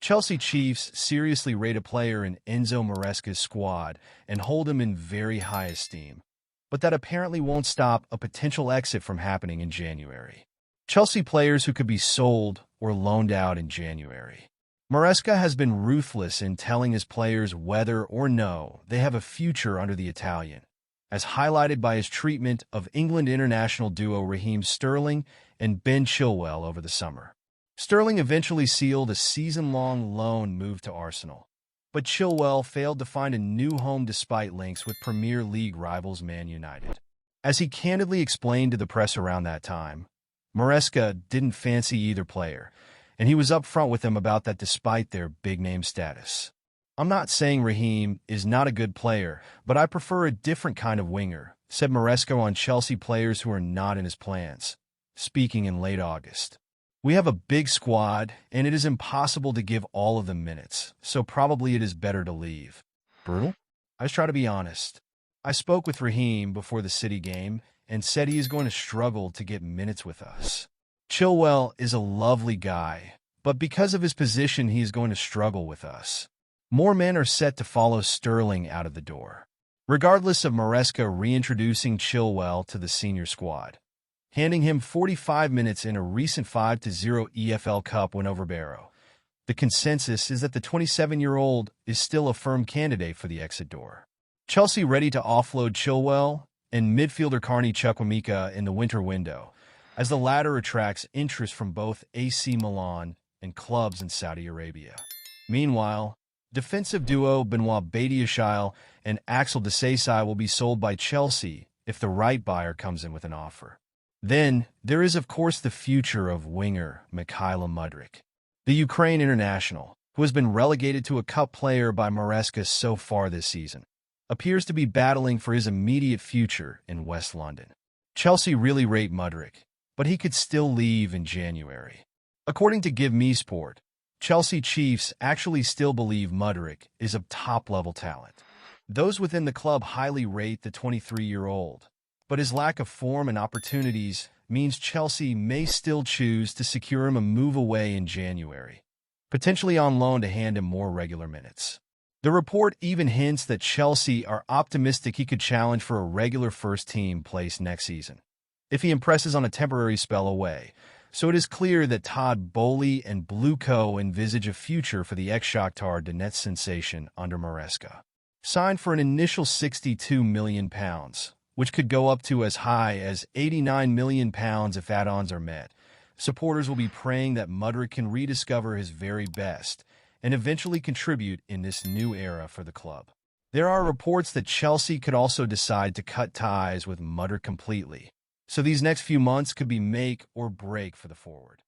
Chelsea Chiefs seriously rate a player in Enzo Maresca's squad and hold him in very high esteem. But that apparently won't stop a potential exit from happening in January. Chelsea players who could be sold or loaned out in January. Maresca has been ruthless in telling his players whether or no they have a future under the Italian, as highlighted by his treatment of England international duo Raheem Sterling and Ben Chilwell over the summer. Sterling eventually sealed a season-long loan move to Arsenal, but Chilwell failed to find a new home despite links with Premier League rivals Man United. As he candidly explained to the press around that time, Maresca didn't fancy either player, and he was upfront with them about that despite their big-name status. "I'm not saying Raheem is not a good player, but I prefer a different kind of winger," said Maresca on Chelsea players who are not in his plans, speaking in late August. "We have a big squad, and it is impossible to give all of them minutes, so probably it is better to leave." Brutal? I just try to be honest. I spoke with Raheem before the City game and said he is going to struggle to get minutes with us. Chilwell is a lovely guy, but because of his position, he is going to struggle with us. More men are set to follow Sterling out of the door. Regardless of Maresca reintroducing Chilwell to the senior squad, handing him 45 minutes in a recent 5-0 EFL Cup win over Barrow, the consensus is that the 27-year-old is still a firm candidate for the exit door. Chelsea ready to offload Chilwell and midfielder Carney Chukwuemeka in the winter window, as the latter attracts interest from both AC Milan and clubs in Saudi Arabia. Meanwhile, defensive duo Benoit Badiashile and Axel Disasi will be sold by Chelsea if the right buyer comes in with an offer. Then, there is of course the future of winger Mykhailo Mudryk, the Ukraine international, who has been relegated to a cup player by Maresca so far this season, appears to be battling for his immediate future in West London. Chelsea really rate Mudryk, but he could still leave in January. According to Give Me Sport, Chelsea Chiefs actually still believe Mudryk is a top-level talent. Those within the club highly rate the 23-year-old, but his lack of form and opportunities means Chelsea may still choose to secure him a move away in January, potentially on loan to hand him more regular minutes. The report even hints that Chelsea are optimistic he could challenge for a regular first-team place next season, if he impresses on a temporary spell away. So it is clear that Todd Boehly and Blue Co envisage a future for the ex-Shakhtar Donetsk sensation under Maresca. Signed for an initial £62 million, which could go up to as high as £89 million if add-ons are met, supporters will be praying that Mudryk can rediscover his very best and eventually contribute in this new era for the club. There are reports that Chelsea could also decide to cut ties with Mudryk completely, so these next few months could be make or break for the forward.